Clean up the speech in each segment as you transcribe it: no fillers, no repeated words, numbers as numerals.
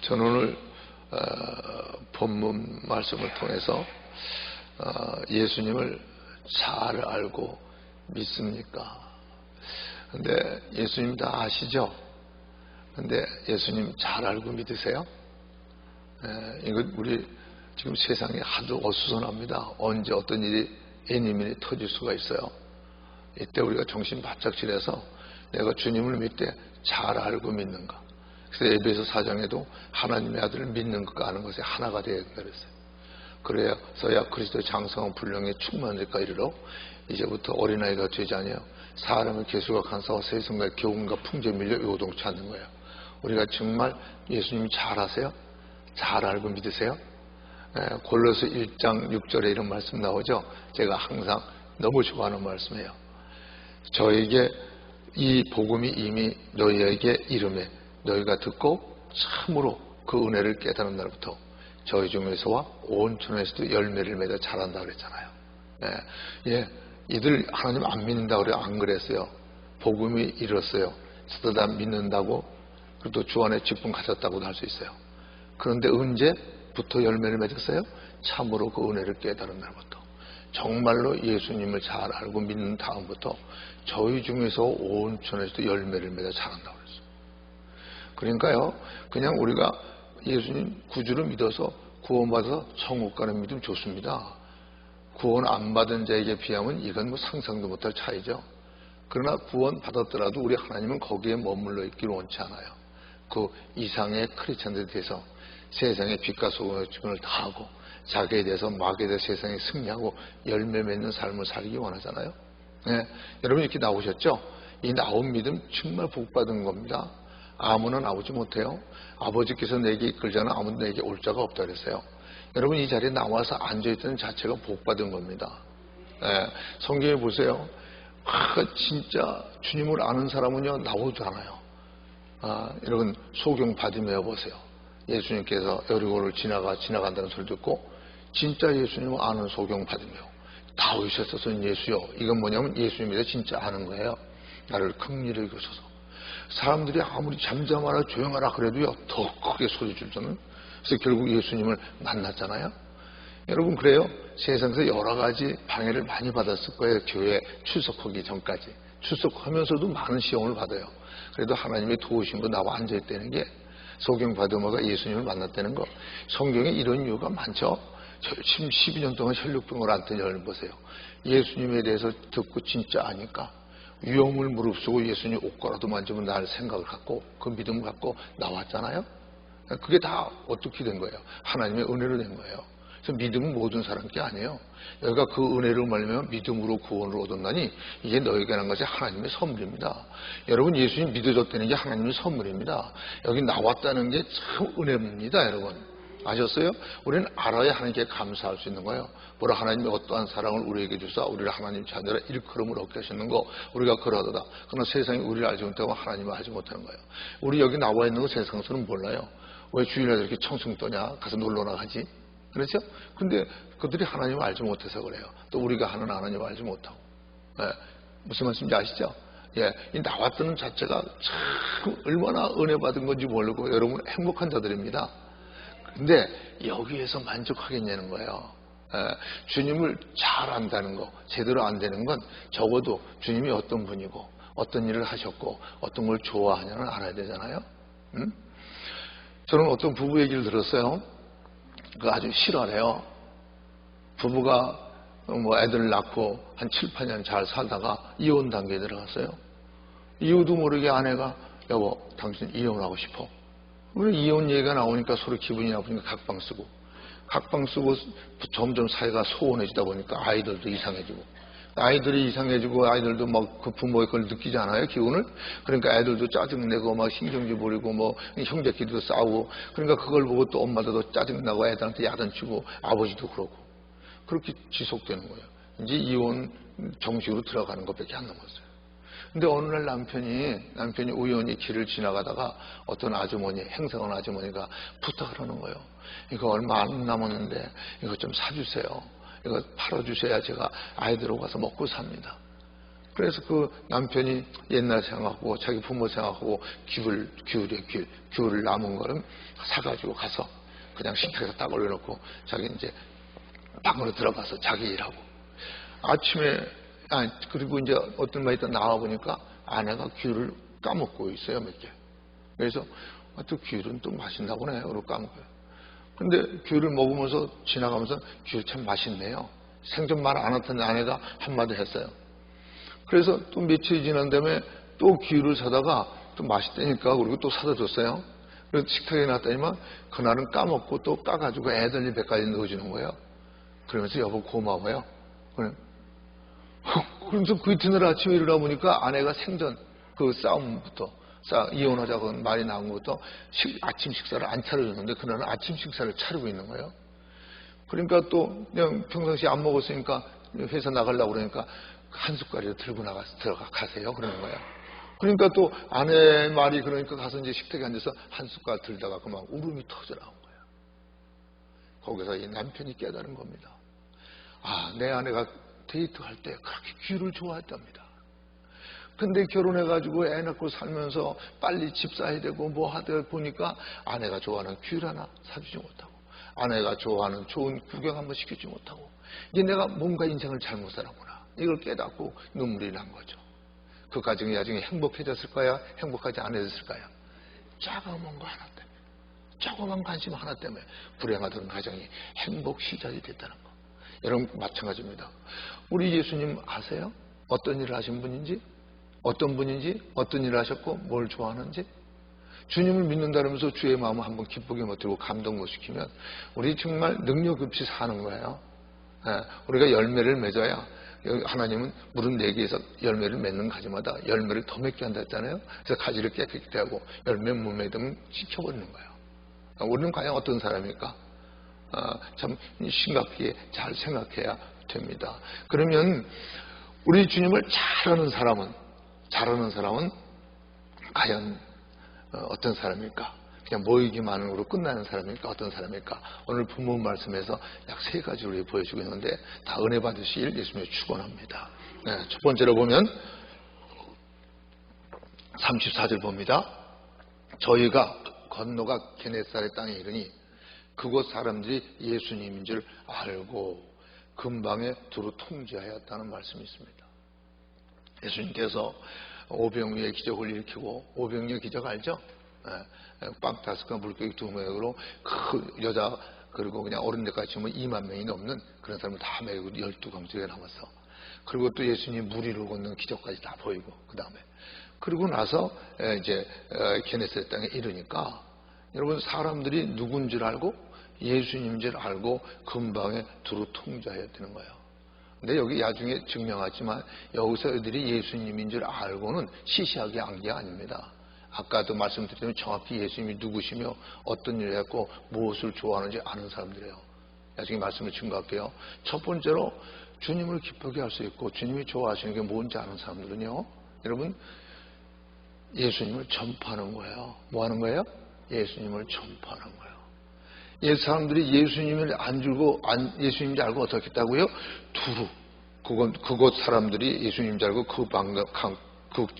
저는 오늘 본문 말씀을 통해서 예수님을 잘 알고 믿습니까? 근데 예수님 다 아시죠? 근데 예수님 잘 알고 믿으세요? 이거 우리 지금 세상에 하도 어수선합니다. 언제 어떤 일이 애니민이 터질 수가 있어요. 이때 우리가 정신 바짝 차려서 내가 주님을 믿되 잘 알고 믿는가. 그래서 에베소 4장에도 하나님의 아들을 믿는 것과 아는 것이 하나가 되어야 된다 그랬어요. 그래서야 그리스도의 장성한 분량에 충만할까 이르러 이제부터 어린아이가 되지 아니하여 사람의 계수가 간사와 세상과 교훈과 풍조에 밀려 요동치 않는 거예요. 우리가 정말 예수님 잘 아세요? 잘 알고 믿으세요? 골로새 1장 6절에 이런 말씀 나오죠. 제가 항상 너무 좋아하는 말씀이에요. 저에게 이 복음이 이미 너희에게 이름에 너희가 듣고 참으로 그 은혜를 깨달은 날부터 저희 중에서와 온 천하에서도 열매를 맺어 자란다 그랬잖아요. 이들 하나님 안 믿는다고 그래요? 안 그랬어요. 복음이 이뤘어요. 쓰다 믿는다고 그래도 주 안에 직분 가졌다고도 할 수 있어요. 그런데 언제부터 열매를 맺었어요? 참으로 그 은혜를 깨달은 날부터. 정말로 예수님을 잘 알고 믿는 다음부터 저희 중에서 온 천하에서도 열매를 맺어 자란다고 그랬어요. 그러니까요, 그냥 우리가 예수님 구주를 믿어서 구원받아서 천국 가는 믿음 좋습니다. 구원 안 받은 자에게 비하면 이건 뭐 상상도 못할 차이죠. 그러나 구원 받았더라도 우리 하나님은 거기에 머물러 있기를 원치 않아요. 그 이상의 크리스찬들에 대해서 세상의 빛과 소금을 다하고 자기에 대해서 마귀에 대해서 세상에 승리하고 열매 맺는 삶을 살기 원하잖아요. 여러분 이렇게 나오셨죠? 이 나온 믿음 정말 복받은 겁니다. 아무나 나오지 못해요. 아버지께서 내게 이끌자는 아무도 내게 올 자가 없다 그랬어요. 여러분 이 자리에 나와서 앉아있다는 자체가 복받은 겁니다. 성경에 보세요. 진짜 주님을 아는 사람은요 나오지 않아요. 여러분 소경 바디메어 보세요. 예수님께서 여리고를 지나간다는 소리 듣고 진짜 예수님을 아는 소경 바디메어. 다오셨어서는 예수요. 이건 뭐냐면 예수님에 진짜 아는 거예요. 나를 긍휼히 여기소서. 사람들이 아무리 잠잠하라 조용하라 그래도요 더 크게 소리 줄잖아요. 그래서 결국 예수님을 만났잖아요. 여러분 그래요. 세상에서 여러 가지 방해를 많이 받았을 거예요. 교회 출석하기 전까지. 출석하면서도 많은 시험을 받아요. 그래도 하나님의 도우심으로 나와 앉아있다는 게 소경 바디메어가 예수님을 만났다는 거. 성경에 이런 이유가 많죠. 지금 12년 동안 혈육병을 앓던 여러분 보세요. 예수님에 대해서 듣고 진짜 아니까 위험을 무릅쓰고 예수님 옷가라도 만지면 날 생각을 갖고 그 믿음을 갖고 나왔잖아요. 그게 다 어떻게 된 거예요? 하나님의 은혜로 된 거예요. 그래서 믿음은 모든 사람 게 아니에요. 너희가 그 은혜를 말하면 믿음으로 구원을 얻었나니 이게 너희에게 한 것이 하나님의 선물입니다. 여러분 예수님 믿어줬다는 게 하나님의 선물입니다. 여기 나왔다는 게 참 은혜입니다. 여러분 아셨어요? 우리는 알아야 하나님께 감사할 수 있는 거예요. 보라 하나님이 어떠한 사랑을 우리에게 주사 우리를 하나님 자녀라 일컬음을 얻게 하시는 거 우리가 그러하다. 그러나 세상이 우리를 알지 못하고 하나님을 알지 못하는 거예요. 우리 여기 나와 있는 거 세상에서는 몰라요. 왜 주일날 이렇게 청승 떠냐? 가서 놀러 나가지? 그렇죠? 근데 그들이 하나님을 알지 못해서 그래요. 또 우리가 하는 하나님을 알지 못하고. 무슨 말씀인지 아시죠? 이 나왔다는 자체가 참 얼마나 은혜 받은 건지 모르고 여러분 행복한 자들입니다. 근데 여기에서 만족하겠냐는 거예요. 주님을 잘 안다는 거, 제대로 안다는 건 적어도 주님이 어떤 분이고 어떤 일을 하셨고 어떤 걸 좋아하냐는 알아야 되잖아요. 저는 어떤 부부 얘기를 들었어요. 그거 아주 실화래요. 부부가 뭐 애들을 낳고 한 7, 8년 잘 살다가 이혼 단계에 들어갔어요. 이유도 모르게 아내가 여보 당신 이혼하고 싶어. 우리 이혼 얘기가 나오니까 서로 기분이 나쁘니까 각방 쓰고 점점 사이가 소원해지다 보니까 아이들도 이상해지고 아이들이 이상해지고 아이들도 막 그 부모의 걸 느끼지 않아요 기운을. 그러니까 애들도 짜증내고 막 신경질 부리고 뭐 형제끼리도 싸우고 그러니까 그걸 보고 또 엄마도 짜증나고 애들한테 야단치고 아버지도 그러고 그렇게 지속되는 거예요. 이제 이혼 정식으로 들어가는 것밖에 안 남았어요. 근데 어느 날 남편이 우연히 길을 지나가다가 어떤 아주머니, 행성한 아주머니가 부탁을 하는 거예요. 이거 얼마 안 남았는데 이거 좀 사주세요. 이거 팔아주셔야 제가 아이들하고 가서 먹고 삽니다. 그래서 그 남편이 옛날 생각하고 자기 부모 생각하고 귤을 남은 거는 사가지고 가서 그냥 식탁에서 딱 올려놓고 자기 이제 방으로 들어가서 자기 일하고 아침에 그리고 이제 어떤 말이 또 나와 보니까 아내가 귤을 까먹고 있어요, 몇 개. 그래서 또 귤은 또 맛있나 보네. 그러고 까먹어요. 근데 귤을 먹으면서 지나가면서 귤 참 맛있네요. 생전 말 안 했던 아내가 한마디 했어요. 그래서 또 며칠 지난 다음에 또 귤을 사다가 또 맛있다니까 그리고 또 사다 줬어요. 그래서 식탁에 놨더니만 그날은 까먹고 또 까가지고 애들 입에까지 넣어주는 거예요. 그러면서 여보 고마워요. 그러면서 그 이튿날 아침에 일어나 보니까 아내가 생전 그 싸움부터 이혼하자고 말이 나온 것부터 아침 식사를 안 차려줬는데 그날은 아침 식사를 차리고 있는 거예요. 그러니까 또 그냥 평상시에 안 먹었으니까 회사 나가려고 그러니까 한 숟갈이라도 들고 들어가세요. 그러는 거예요. 그러니까 또 아내 말이 그러니까 가서 이제 식탁에 앉아서 한 숟갈 들다가 그만 울음이 터져 나온 거예요. 거기서 이 남편이 깨달은 겁니다. 내 아내가 데이트할 때 그렇게 귤을 좋아했답니다. 근데 결혼해가지고 애 낳고 살면서 빨리 집 사야 되고 뭐 하다 보니까 아내가 좋아하는 귤 하나 사주지 못하고 아내가 좋아하는 좋은 구경 한번 시켜주지 못하고 이제 내가 뭔가 인생을 잘못 살았구나. 이걸 깨닫고 눈물이 난 거죠. 그 가정이 나중에 행복해졌을까요? 행복하지 않아졌을까요? 작은 거 하나 때문에, 조그만 관심 하나 때문에 불행하던 가정이 행복 시작이 됐다는 거. 여러분 마찬가지입니다. 우리 예수님 아세요? 어떤 일을 하신 분인지, 어떤 분인지, 어떤 일을 하셨고 뭘 좋아하는지. 주님을 믿는다면서 주의 마음을 한번 기쁘게 못 들고 감동 못 시키면 우리 정말 능력 없이 사는 거예요. 우리가 열매를 맺어야 하나님은 물은 4개에서 열매를 맺는 가지마다 열매를 더 맺게 한다 했잖아요. 그래서 가지를 깨끗게 하고 열매 못 맺으면 지켜버리는 거예요. 우리는 과연 어떤 사람일까? 참 심각하게 잘 생각해야 됩니다. 그러면 우리 주님을 잘하는 사람은 과연 어떤 사람일까? 그냥 모이기만으로 끝나는 사람일까? 어떤 사람일까? 오늘 본문 말씀에서 약 3가지를 우리 보여주고 있는데 다 은혜 받으실 예수님의 축원합니다. 첫 번째로 보면 34절 봅니다. 저희가 건너가 게네사렛 땅에 이르니 그곳 사람들이 예수님인 줄 알고 근방에 두루 통제하였다는 말씀이 있습니다. 예수님께서 오병이의 기적을 일으키고 오병이의 기적 알죠? 빵 5개 물고기 2마리로 그 여자 그리고 그냥 어른들까지 치면 2만 명이 넘는 그런 사람을 다 메고 12강쪽에 남았어. 그리고 또 예수님 물 위로 걷는 기적까지 다 보이고 그 다음에 그리고 나서 이제 게네사렛 땅에 이르니까 여러분 사람들이 누군 줄 알고 예수님인 줄 알고 근방에 두루 통제해야 되는 거예요. 근데 여기 나중에 증명하지만 여기서 애들이 예수님인 줄 알고는 시시하게 한 게 아닙니다. 아까도 말씀드렸지만 정확히 예수님이 누구시며 어떤 일을 했고 무엇을 좋아하는지 아는 사람들이에요. 나중에 말씀을 증거할게요. 첫 번째로 주님을 기쁘게 할 수 있고 주님이 좋아하시는 게 뭔지 아는 사람들은요. 여러분 예수님을 전파하는 거예요. 뭐 하는 거예요? 예수님을 전파하는 거예요. 사람들이 예수님을 예수님인 줄 알고 어떻게 했다고요? 두루. 그곳 사람들이 예수님인 줄 알고 그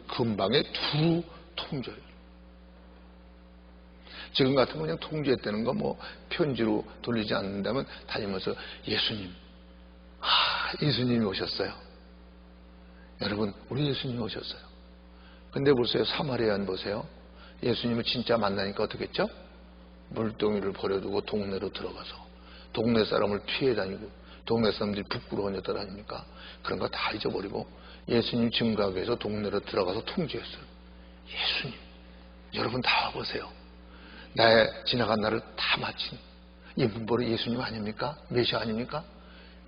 근방에 두루 통제해요. 지금 같은 그냥 통제했다는 거 뭐 편지로 돌리지 않는다면 다니면서 예수님이 오셨어요. 여러분, 우리 예수님이 오셨어요. 근데 보세요. 사마리아인 보세요. 예수님을 진짜 만나니까 어떻게 했죠? 물동이를 버려두고 동네로 들어가서 동네 사람을 피해 다니고 동네 사람들이 부끄러워하며 다니니까 그런 거 다 잊어버리고 예수님 증거하기 위해서 동네로 들어가서 통제했어요. 예수님, 여러분 다 와보세요. 나의 지나간 날을 다 마친 이 문보리 예수님 아닙니까? 메시아 아닙니까?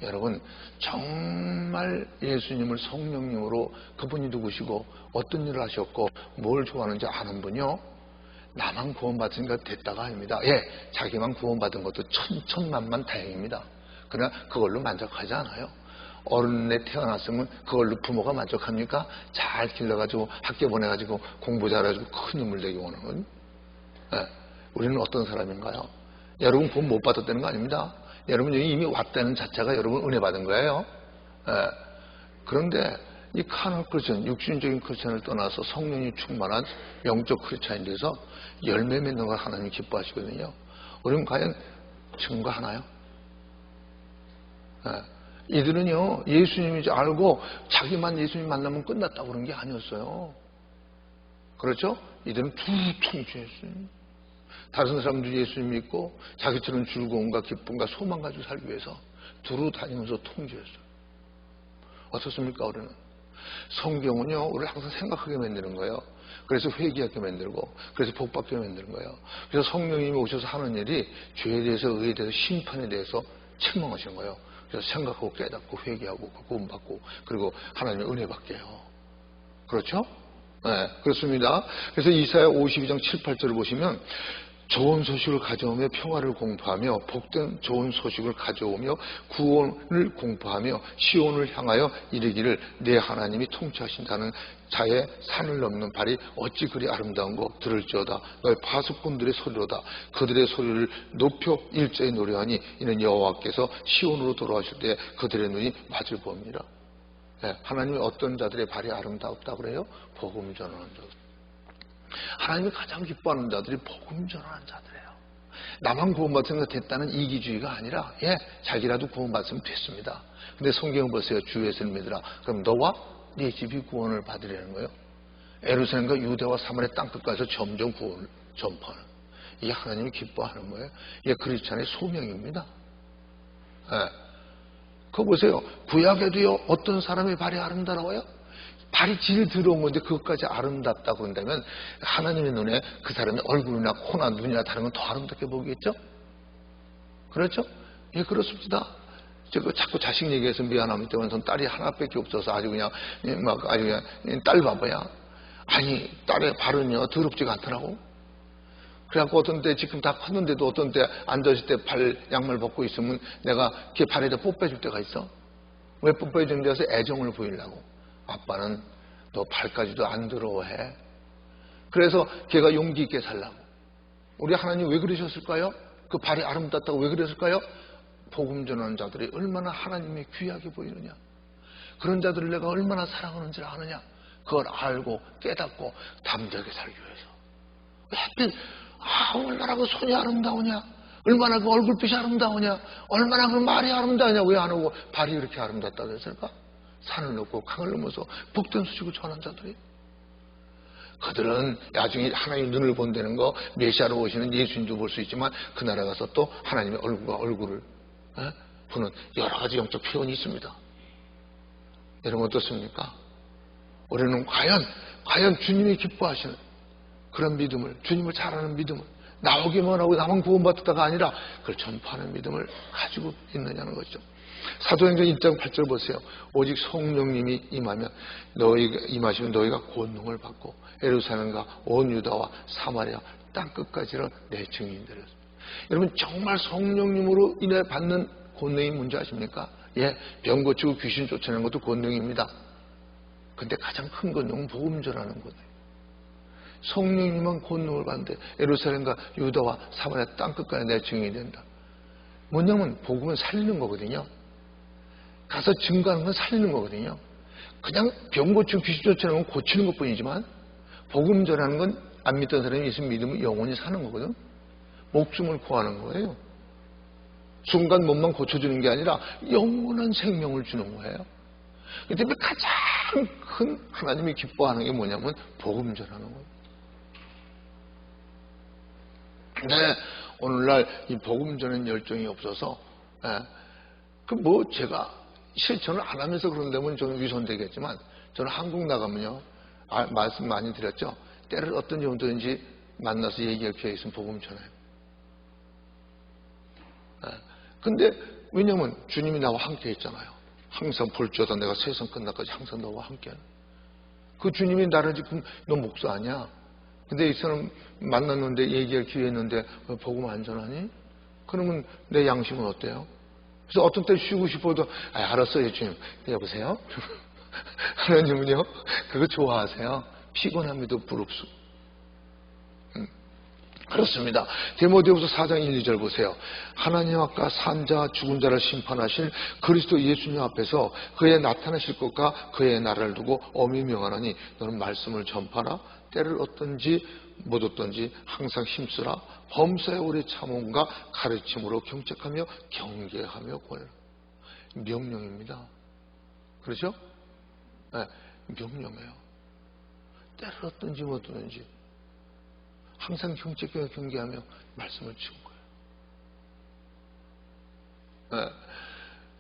여러분 정말 예수님을 성령님으로 그분이 누구시고 어떤 일을 하셨고 뭘 좋아하는지 아는 분이요. 나만 구원받으니까 됐다가 아닙니다. 자기만 구원받은 것도 천만만 다행입니다. 그러나 그걸로 만족하지 않아요. 어른에 태어났으면 그걸로 부모가 만족합니까? 잘 길러가지고 학교 보내가지고 공부 잘해가지고 큰 인물 되기 원하는 건 우리는 어떤 사람인가요? 여러분 구원 못 받았다는 거 아닙니다. 여러분 여기 이미 왔다는 자체가 여러분 은혜 받은 거예요. 그런데 이 카널 크리스천, 육신적인 크리스천을 떠나서 성령이 충만한 영적 크리스천에 대해서 열매 맺는 걸 하나님이 기뻐하시거든요. 우리는 과연 증거하나요? 이들은요, 예수님인지 알고 자기만 예수님 만나면 끝났다고 그런 게 아니었어요. 그렇죠? 이들은 두루 통치했어요. 다른 사람들 예수님 믿고 자기처럼 즐거움과 기쁨과 소망 가지고 살기 위해서 두루 다니면서 통제했어요. 어떻습니까, 우리는? 성경은요, 우리를 항상 생각하게 만드는 거예요. 그래서 회개하게 만들고, 그래서 복받게 만드는 거예요. 그래서 성령님이 오셔서 하는 일이 죄에 대해서, 의에 대해서, 심판에 대해서 책망하시는 거예요. 그래서 생각하고 깨닫고 회개하고 구원받고 그리고 하나님의 은혜 받게 해요. 그렇죠? 네, 그렇습니다. 그래서 이사야 52장 7, 8절을 보시면 좋은 소식을 가져오며 평화를 공포하며 복된 좋은 소식을 가져오며 구원을 공포하며 시온을 향하여 이르기를 내 하나님이 통치하신다는 자의 산을 넘는 발이 어찌 그리 아름다운고 들을지어다. 너의 파수꾼들의 소리로다. 그들의 소리를 높여 일제히 노래하니 이는 여호와께서 시온으로 돌아오실 때 그들의 눈이 맞을 봅니다. 네, 하나님이 어떤 자들의 발이 아름답다고 그래요? 복음 전하는 자들. 하나님이 가장 기뻐하는 자들이 복음 전하는 자들이에요. 나만 구원받으면 됐다는 이기주의가 아니라 자기라도 구원받으면 됐습니다. 근데 성경을 보세요. 주 예수를 믿으라. 그럼 너와 네 집이 구원을 받으려는 거예요. 예루살렘과 유대와 사마리아 땅끝까지서 점점 구원을 전파하는, 이게 하나님이 기뻐하는 거예요. 이게 그리스도의 소명입니다. 그거 보세요. 구약에도요, 어떤 사람의 발이 아름다워요? 발이 질 들어온 건데 그것까지 아름답다고 한다면 하나님의 눈에 그 사람의 얼굴이나 코나 눈이나 다른 건 더 아름답게 보겠죠? 그렇죠? 예, 그렇습니다. 제가 자꾸 자식 얘기해서 미안합니다. 전 딸이 하나밖에 없어서 아주 그냥 딸 바보야. 아니, 딸의 발은요 더럽지가 않더라고. 그래갖고 어떤 때 지금 다 컸는데도 어떤 때 앉았을 때 발 양말 벗고 있으면 내가 걔 발에다 뽀빼줄 때가 있어. 왜 뽀빼주는 데서 애정을 보이려고. 아빠는 너 발까지도 안 더러워해. 그래서 걔가 용기 있게 살라고. 우리 하나님 왜 그러셨을까요? 그 발이 아름답다고 왜 그랬을까요? 복음 전하는 자들이 얼마나 하나님의 귀하게 보이느냐, 그런 자들을 내가 얼마나 사랑하는지를 아느냐, 그걸 알고 깨닫고 담대하게 살기 위해서. 왜 하필 얼마나 그 손이 아름다우냐, 얼마나 그 얼굴빛이 아름다우냐, 얼마나 그 말이 아름다우냐, 왜 안 오고 발이 이렇게 아름답다고 했을까? 산을 넘고 강을 넘어서 복된 소식을 전하는 자들이, 그들은 나중에 하나님의 눈을 본다는 거, 메시아로 오시는 예수님도 볼 수 있지만 그 나라 가서 또 하나님의 얼굴과 얼굴을 보는 여러 가지 영적 표현이 있습니다. 여러분 어떻습니까? 우리는 과연 주님이 기뻐하시는 그런 믿음을, 주님을 잘 아는 믿음을, 나오기만 하고 나만 구원받았다가 아니라 그걸 전파하는 믿음을 가지고 있느냐는 거죠. 사도행전 1장 8절 보세요. 오직 성령님이 임하시면 너희가 권능을 받고 예루살렘과 온 유다와 사마리아 땅끝까지는 내 증인들이었습니다. 여러분 정말 성령님으로 인해 받는 권능이 뭔지 아십니까? 병 고치고 귀신 쫓아내는 것도 권능입니다. 근데 가장 큰 권능은 복음 전하는 거예요. 성령님은 권능을 받는데 예루살렘과 유다와 사마리아 땅끝까지 내 증인이 된다. 뭐냐면 복음은 살리는 거거든요. 가서 증거하는 건 살리는 거거든요. 그냥 병 고치고 귀신 쫓아내는 건 고치는 것뿐이지만 복음 전하는 건 안 믿던 사람이 있으면 믿으면 영원히 사는 거거든. 목숨을 구하는 거예요. 순간 몸만 고쳐주는 게 아니라 영원한 생명을 주는 거예요. 그런데 가장 큰 하나님이 기뻐하는 게 뭐냐면 복음 전하는 거예요. 근데 오늘날 이 복음 전하는 열정이 없어서 제가 실천을 안 하면서 그런다면 저는 위선되겠지만 저는 한국 나가면요, 말씀 많이 드렸죠. 때를 어떤 정도인지 만나서 얘기할 기회가 있으면 복음 전해요. 근데 왜냐면 주님이 나와 함께 있잖아요. 항상 볼지어다 내가 세상 끝날까지 항상 너와 함께 하는. 그 주님이 나를 지금 너 목사 아니야. 근데 이 사람 만났는데 얘기할 기회 있는데 복음 안 전하니? 그러면 내 양심은 어때요? 그래서 어떤 때 쉬고 싶어도 알았어요 주님. 여보세요? 하나님은요 그거 좋아하세요. 피곤함에도 부릅수. 그렇습니다. 디모데후서 4장 1, 2절 보세요. 하나님 앞과 산자 죽은 자를 심판하실 그리스도 예수님 앞에서 그의 나타나실 것과 그의 나라를 두고 엄히 명하노니 너는 말씀을 전파라. 때를 얻든지 못 얻든지 항상 힘쓰라. 범사에 오래 참음과 가르침으로 경책하며 경계하며 권하라. 명령입니다. 그렇죠? 네, 명령이에요. 때를 얻든지 못 얻든지 항상 경책하며 경계하며 말씀을 지은 거예요. 네.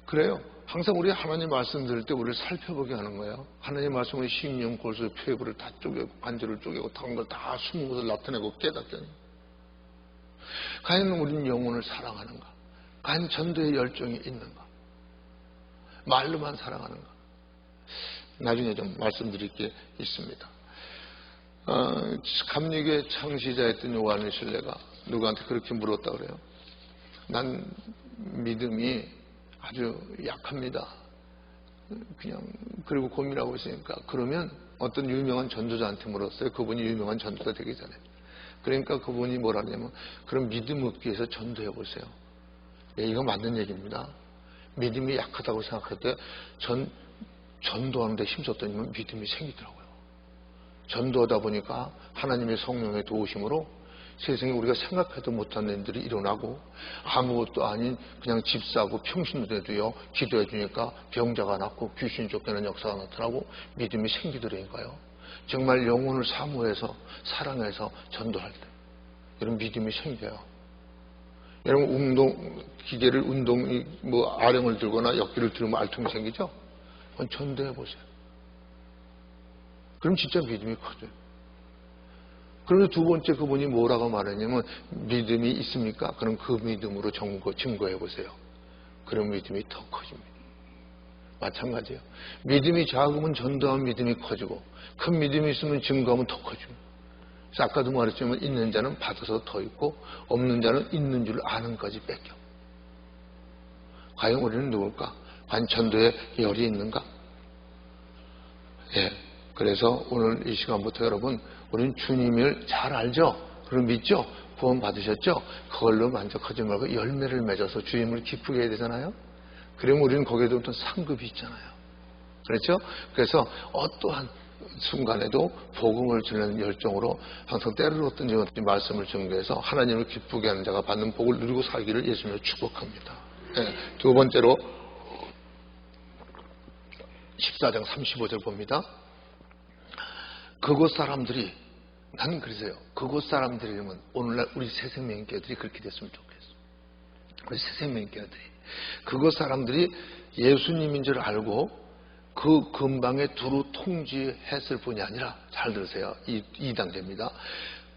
그래요. 항상 우리 하나님 말씀 들을 때 우리를 살펴보게 하는 거예요. 하나님 말씀은 심령, 골수, 폐부를 다 쪼개고 관절을 쪼개고 다른 걸 다 숨은 것을 나타내고 깨닫더니 과연 우리는 영혼을 사랑하는가? 과연 전도의 열정이 있는가? 말로만 사랑하는가? 나중에 좀 말씀드릴 게 있습니다. 감리교의 창시자였던 요한의 신뢰가 누구한테 그렇게 물었다 그래요. 난 믿음이 아주 약합니다. 그냥 그리고 고민하고 있으니까. 그러면 어떤 유명한 전도자한테 물었어요. 그분이 유명한 전도자 되기 전에. 그러니까 그분이 뭐라 하냐면 그럼 믿음 얻기 위해서 전도해 보세요. 네, 이거 맞는 얘기입니다. 믿음이 약하다고 생각할 때 전도하는 데 힘썼더니 믿음이 생기더라고요. 전도하다 보니까 하나님의 성령의 도우심으로 세상에 우리가 생각해도 못한 일들이 일어나고 아무것도 아닌 그냥 집사고 평신도에도요 기도해 주니까 병자가 낫고 귀신이 쫓겨나는 역사가 나타나고 믿음이 생기더라니까요. 정말 영혼을 사모해서 사랑해서 전도할 때 이런 믿음이 생겨요. 여러분 기계를 아령을 들거나 역기를 들으면 알통이 생기죠? 그건 전도해 보세요. 그럼 진짜 믿음이 커져요. 그런데 두 번째 그분이 뭐라고 말했냐면 믿음이 있습니까? 그럼 그 믿음으로 증거해 보세요. 그럼 믿음이 더 커집니다. 마찬가지예요. 믿음이 작으면 전도하면 믿음이 커지고 큰 믿음이 있으면 증거하면 더 커집니다. 그래서 아까도 말했지만 있는 자는 받아서 더 있고 없는 자는 있는 줄 아는까지 뺏겨. 과연 우리는 누굴까? 과연 전도에 열이 있는가? 예. 그래서 오늘 이 시간부터 여러분 우리는 주님을 잘 알죠? 그리고 믿죠? 구원 받으셨죠? 그걸로 만족하지 말고 열매를 맺어서 주님을 기쁘게 해야 되잖아요? 그러면 우리는 거기에도 어떤 상급이 있잖아요. 그렇죠? 그래서 어떠한 순간에도 복음을 주는 열정으로 항상 때를 얻든지 어든지 말씀을 전개해서 하나님을 기쁘게 하는 자가 받는 복을 누리고 살기를 예수님으로 축복합니다. 네, 두 번째로 14장 35절 봅니다. 그곳 사람들이 나는 그러세요. 그곳 사람들이면 오늘날 우리 새생명교회들이 그렇게 됐으면 좋겠어. 우리 새생명교회들이 그곳 사람들이 예수님인 줄 알고 그 근방에 두루 통지했을 뿐이 아니라 잘 들으세요. 이 단계입니다.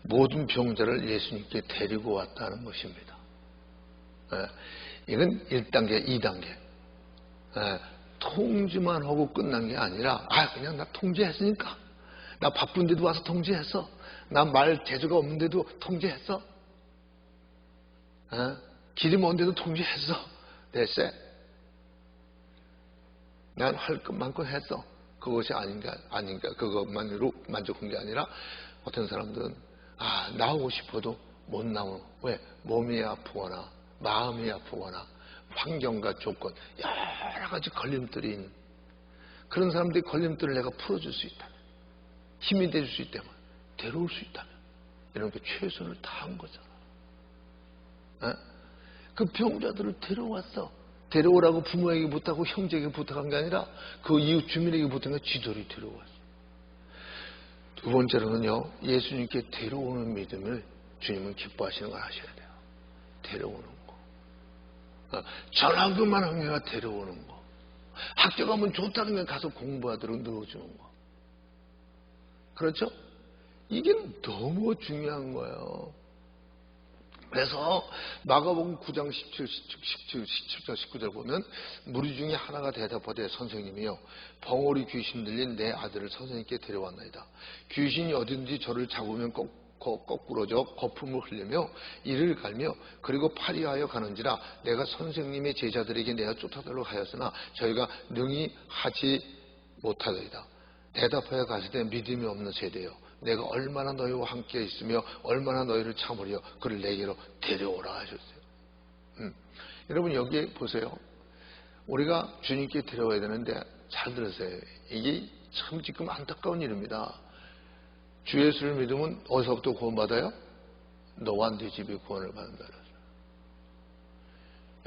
모든 병자를 예수님께 데리고 왔다는 것입니다. 이건 1단계, 2단계. 통지만 하고 끝난 게 아니라 그냥 나 통지했으니까 나 바쁜데도 와서 통지했어. 나 말 재주가 없는데도 통지했어. 길이 먼데도 통지했어. 됐어. 난 할 것만큼 했어. 그것이 아닌가. 그것만으로 만족한 게 아니라 어떤 사람들은 나오고 싶어도 못 나오고 왜? 몸이 아프거나 마음이 아프거나 환경과 조건 여러 가지 걸림돌이 있는 그런 사람들이 걸림돌을 내가 풀어줄 수 있다면 힘이 될 수 있다면 데려올 수 있다면 이렇게 최선을 다한 거잖아. 그 병자들을 데려왔어. 데려오라고 부모에게 부탁하고 형제에게 부탁한 게 아니라 그 이웃 주민에게 부탁한 게 지도리 데려왔어. 두 번째로는요, 예수님께 데려오는 믿음을 주님은 기뻐하시는 걸 아셔야 돼요. 데려오는 거. 전화기만 한 게가 데려오는 거. 학교 가면 좋다는 게 가서 공부하도록 넣어주는 거. 그렇죠? 이게 너무 중요한 거예요. 그래서 마가복음 9장 17절 19절 보면 무리 중에 하나가 대답하되 선생님이요 벙어리 귀신 들린 내 아들을 선생님께 데려왔나이다. 귀신이 어딘지 저를 잡으면 거꾸러져 거품을 흘리며 이를 갈며 그리고 파리하여 가는지라 내가 선생님의 제자들에게 내가 쫓아들러 하였으나 저희가 능히 하지 못하더이다. 대답하여 가시되 믿음이 없는 세대요 내가 얼마나 너희와 함께 있으며 얼마나 너희를 참으려 그를 내게로 데려오라 하셨어요. 여러분 여기에 보세요. 우리가 주님께 데려와야 되는데 잘 들으세요. 이게 참 지금 안타까운 일입니다. 주 예수를 믿으면 어디서부터 구원받아요? 너와 네 집이 구원을 받는다.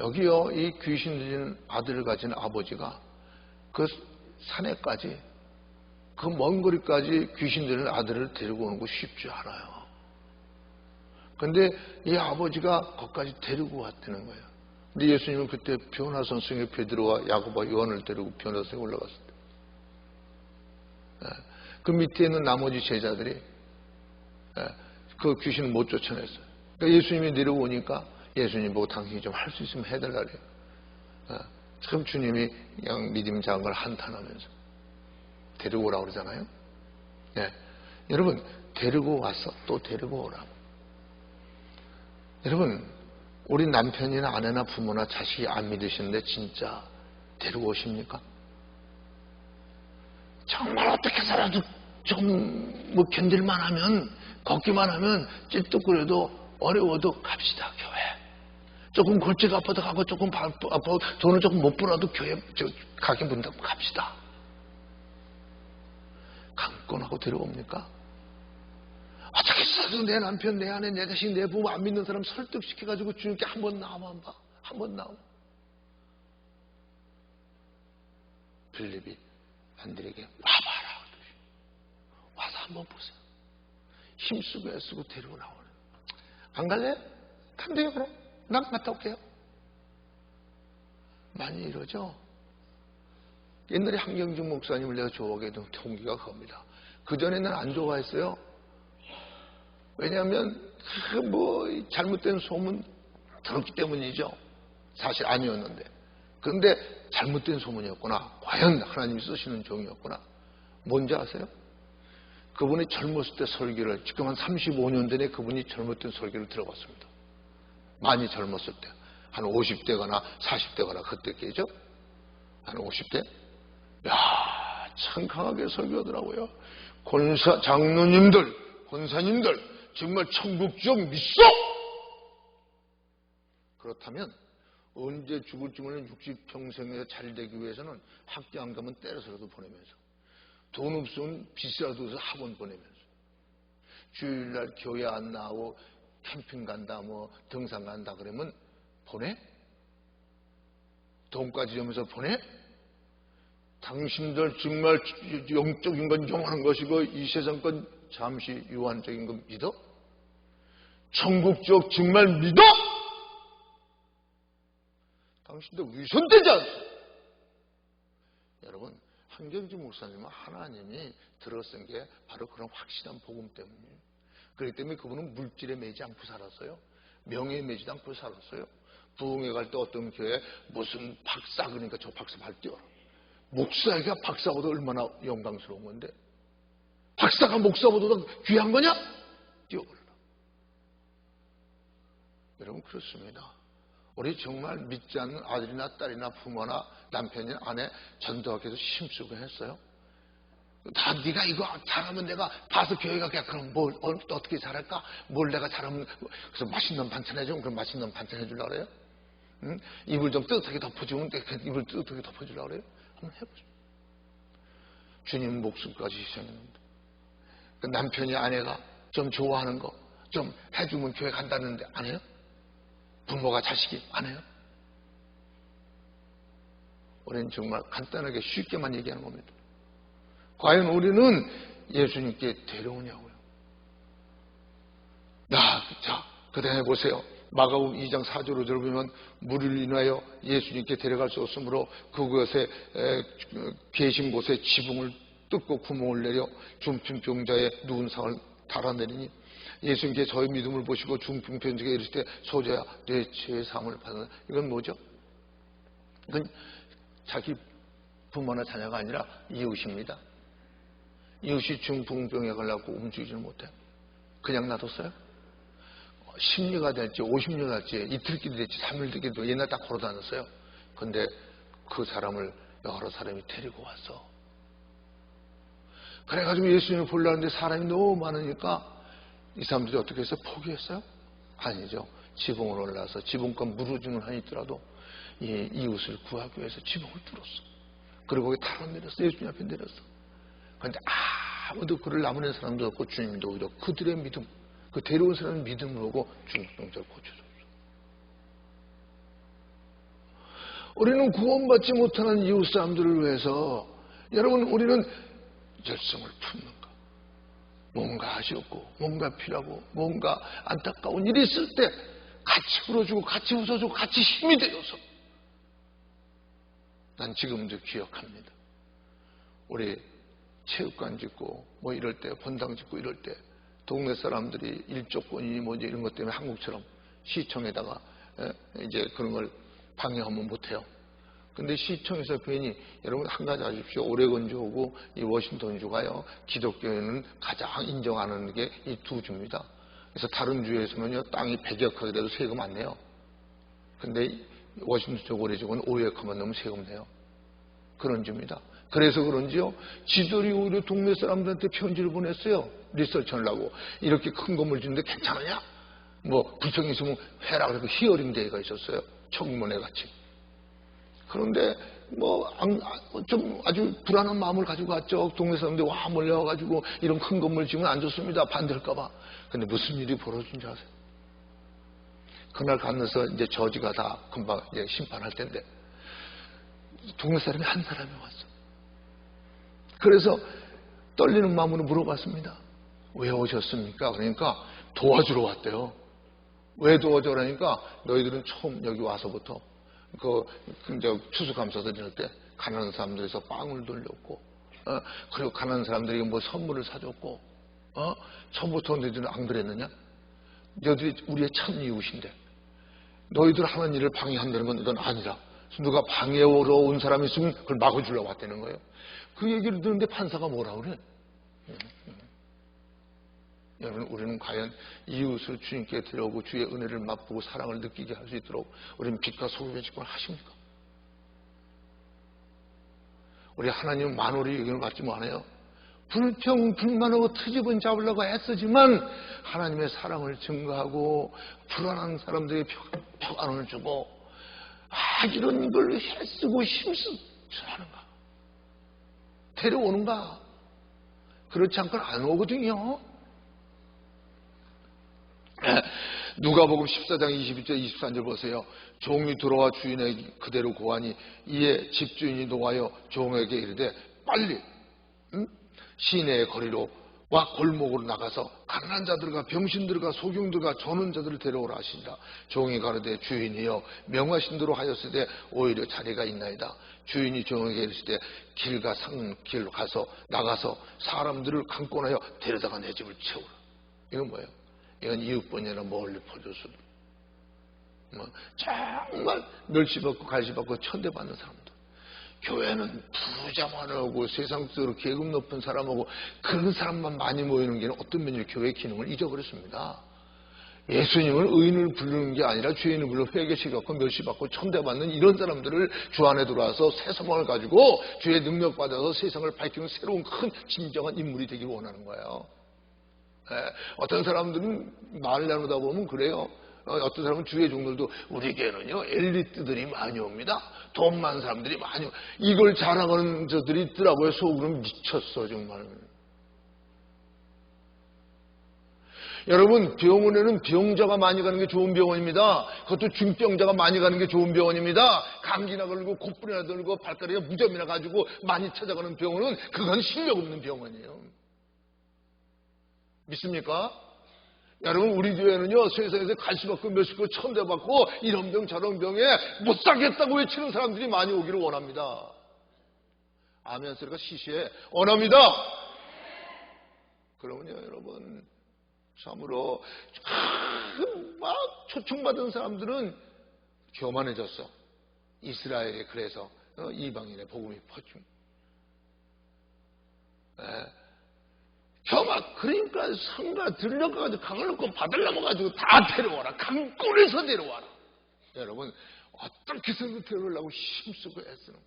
여기요, 이 귀신 들린 아들을 가진 아버지가 그 산에까지, 그 먼 거리까지 귀신 들린 아들을 데리고 오는 거 쉽지 않아요. 근데 이 아버지가 거기까지 데리고 왔다는 거예요. 근데 예수님은 그때 변화선 성에 베드로와 야고보와 요한을 데리고 변화선에 올라갔을 때, 그 밑에 있는 나머지 제자들이 그 귀신을 못 쫓아냈어요. 그러니까 예수님이 내려오니까 예수님 보고 당신이 좀 할 수 있으면 해달라래요. 참 주님이 그냥 믿음 작은 걸 한탄하면서 데리고 오라고 그러잖아요. 여러분 데리고 와서 또 데리고 오라고. 여러분 우리 남편이나 아내나 부모나 자식이 안 믿으시는데 진짜 데리고 오십니까? 정말 어떻게 살아도 좀 뭐 견딜만 하면, 걷기만 하면 찔뚝거려도 어려워도 갑시다 교회. 조금 골치가 아파도 가고 조금 아파도 돈을 조금 못 벌어도 교회 가게 문다고 갑시다. 강권하고 데려옵니까? 어떻게 해서도 내 남편, 내 아내, 내 자식, 내 부모 안 믿는 사람 설득시켜가지고 주님께 한번 나와만 봐. 한번 나와. 빌립이 안드레에게 와봐라. 와서 한번 보세요. 힘쓰고 애쓰고 데리고 나오는. 안 갈래? 간대요 그럼. 난 갔다 올게요. 많이 이러죠. 옛날에 한경준 목사님을 내가 좋아하게 된 동기가 그겁니다. 그전에는 안 좋아했어요. 왜냐하면 뭐 잘못된 소문 들었기 때문이죠. 사실 아니었는데. 그런데 잘못된 소문이었구나. 과연 하나님이 쓰시는 종이었구나. 뭔지 아세요? 그분이 젊었을 때 설교를, 지금 한 35년 전에 그분이 젊었던 설교를 들어봤습니다. 많이 젊었을 때. 한 50대거나 40대거나 그때께죠. 한 50대. 야, 참 강하게 설교하더라고요. 장로님들, 권사님들, 정말 천국 좀 믿소! 그렇다면 언제 죽을지 모르는 60평생에 잘 되기 위해서는 학교 안 가면 때려서라도 보내면서, 돈 없으면 빚이라도 해서 학원 보내면서, 주일날 교회 안 나오고 캠핑 간다, 뭐 등산 간다 그러면 보내? 돈까지 주면서 보내? 당신들 정말 영적인 건 영원한 것이고 이 세상 건 잠시 유한적인 건 믿어? 천국적 정말 믿어? 당신들 위선되지 않소? 여러분, 한경주 목사님은 하나님이 들어쓴 게 바로 그런 확실한 복음 때문이에요. 그렇기 때문에 그분은 물질에 매지 않고 살았어요. 명예에 매지도 않고 살았어요. 부흥회 갈 때 어떤 교회 무슨 박사, 그러니까 저 박사 발 뛰어라. 목사가 박사보다 얼마나 영광스러운 건데, 박사가 목사보다 귀한 거냐? 뛰어버려라. 여러분 그렇습니다. 우리 정말 믿지 않는 아들이나 딸이나 부모나 남편이나 아내 전도하기 위해서 힘쓰고 했어요. 다 네가 이거 잘하면 내가 봐서 교회 가게. 그럼 뭘 어떻게 잘할까? 뭘 내가 잘하면, 그래서 맛있는 반찬 해주면 그럼 맛있는 반찬 해주려고 그래요? 응? 이불 좀 뜨뜻하게 덮어주면 이불 뜨뜻하게 덮어주려고 그래요? 한번 해보세요. 주님 목숨까지 희생했는데, 그 남편이 아내가 좀 좋아하는 거 좀 해주면 교회 간다는데 안 해요? 부모가 자식이 안 해요? 우리는 정말 간단하게 쉽게만 얘기하는 겁니다. 과연 우리는 예수님께 데려오냐고요. 자, 그 다음에 보세요. 마가복음 2장 4절로 들어보면 물을 인하여 예수님께 데려갈 수 없으므로 그곳에 계신 곳에 지붕을 뜯고 구멍을 내려 중풍병자의 누운 상을 달아내리니 예수님께 저의 믿음을 보시고 중풍병자에게 이르실 때 소자야 내 죄의 사함을 받는다. 이건 뭐죠? 이건 자기 부모나 자녀가 아니라 이웃입니다. 이웃이 중풍병에 걸려서 움직이지를 못해요. 그냥 놔뒀어요? 심리가 될지 50년이 될지 이틀끼리 될지 3일 될지도 옛날 딱 걸어 다녔어요. 근데 그 사람을 여러 사람이 데리고 왔어. 그래가지고 예수님을 보려는데 사람이 너무 많으니까 이 사람들이 어떻게 했어요? 포기했어요? 아니죠. 지붕을 올라서 지붕과 무르짐을 하니더라도 이 이웃을 구하기 위해서 지붕을 뚫었어. 그리고 거기 탈을 내렸어. 예수님 앞에 내렸어. 그런데 아무도 그를 나무는 사람도 없고 주님도 오히려 그들의 믿음, 그 데려온 사람의 믿음을 보고 중풍병자를 고쳐줬어. 우리는 구원받지 못하는 이웃 사람들을 위해서 여러분 우리는 열성을 품는가? 뭔가 아쉬웠고 뭔가 필요하고 뭔가 안타까운 일이 있을 때 같이 울어주고 같이 웃어주고 같이 힘이 되어서 난 지금도 기억합니다. 우리 체육관 짓고 뭐 이럴 때 본당 짓고 이럴 때 동네 사람들이 일조권이니 뭐지 이런 것 때문에 한국처럼 시청에다가 이제 그런 걸 방해하면 못해요. 근데 시청에서 괜히 여러분 한 가지 아십시오. 오레곤주하고 이 워싱턴주가요. 기독교에는 가장 인정하는 게 이 두 주입니다. 그래서 다른 주에서는요 땅이 100억 돼도 세금 안 내요. 근데 워싱턴주 오레곤은 500억만 넘으면 세금 내요. 그런 주입니다. 그래서 그런지요 지들이 오히려 동네 사람들한테 편지를 보냈어요. 리서치 하려고. 이렇게 큰 건물 짓는데 괜찮으냐? 뭐 불평이 있으면 해라. 그래서 히어링 데이가 있었어요. 청문회 같이. 그런데 뭐 좀 아주 불안한 마음을 가지고 갔죠. 동네 사람들이 와 몰려와가지고 이런 큰 건물 지으면 안 좋습니다. 반대할까봐. 근데 무슨 일이 벌어진 줄 아세요? 그날 가면서 이제 저지가 다 금방 이제 심판할 텐데 동네 사람이 한 사람이 왔어. 그래서 떨리는 마음으로 물어봤습니다. 왜 오셨습니까? 그러니까 도와주러 왔대요. 왜 도와주러 그러니까 너희들은 처음 여기 와서부터 이제 추수감사절 지낼 때 가난한 사람들에서 빵을 돌렸고, 그리고 가난한 사람들에게 뭐 선물을 사줬고, 처음부터 너희들은 안 그랬느냐? 너희들이 우리의 참 이웃인데, 너희들 하는 일을 방해한다는 건 이건 아니라, 누가 방해하러 온 사람이 있으면 그걸 막아주려고 왔다는 거예요. 그 얘기를 듣는데 판사가 뭐라 그래? 여러분, 우리는 과연 이웃을 주님께 데려오고 주의 은혜를 맛보고 사랑을 느끼게 할 수 있도록 우리는 빛과 소금의 직분을 하십니까? 우리 하나님은 만월의 의견을 받지 못해요. 불평불만하고 트집은 잡으려고 애쓰지만 하나님의 사랑을 증거하고 불안한 사람들에게 평안을 주고 이런 걸 애쓰고 힘쓰지 하는가? 데려오는가? 그렇지 않고는 안 오거든요. 누가복음 14장 22절 23절 보세요. 종이 들어와 주인에게 그대로 고하니 이에 집주인이 노하여 종에게 이르되 빨리 시내의 거리로 와 골목으로 나가서 가난한 자들과 병신들과 소경들과 저는 자들을 데려오라 하시니라. 종이 가로되 주인이여 명하신 대로 하였으되 오히려 자리가 있나이다. 주인이 종에게 이르시되 길과 산길로 가서 나가서 사람들을 강권하여 데려다가 내 집을 채우라. 이건 뭐예요? 이건 이웃번이나 멀리 퍼져서 정말 멸시받고 갈시받고 천대받는 사람들. 교회는 부자만 하고 세상적으로 계급 높은 사람하고 그런 사람만 많이 모이는 게 어떤 면에서 교회의 기능을 잊어버렸습니다. 예수님은 의인을 부르는 게 아니라 죄인을 불러 회개시갖고 멸시받고 천대받는 이런 사람들을 주 안에 들어와서 새 소망을 가지고 주의 능력 받아서 세상을 밝히는 새로운 큰 진정한 인물이 되기를 원하는 거예요. 어떤 사람들은 말을 나누다 보면 그래요. 어떤 사람은 주의 종들도 우리 교회는요 엘리트들이 많이 옵니다. 돈 많은 사람들이 많이 옵니다. 이걸 자랑하는 저들이 있더라고요. 속으로 미쳤어 정말. 여러분 병원에는 병자가 많이 가는 게 좋은 병원입니다. 그것도 중병자가 많이 가는 게 좋은 병원입니다. 감기나 걸리고 코뿔이나 들고 발가락에 무좀이나 가지고 많이 찾아가는 병원은 그건 실력 없는 병원이에요. 믿습니까? 여러분 우리 교회는요 세상에서 갈수받고 멸시받고 천대받고 이런 병 저런 병에 못 살겠다고 외치는 사람들이 많이 오기를 원합니다. 아멘 소리가 시시해 원합니다. 그러면요 여러분 참으로 막 초청받은 사람들은 교만해졌어. 이스라엘에 그래서 이방인의 복음이 퍼줌. 그러니까 성가 들려가지고 강을 넣고 바다를 넘어가지고 다 데려와라. 강골에서 데려와라. 여러분 어떻게 해서 데려오려고 힘쓰고 애쓰는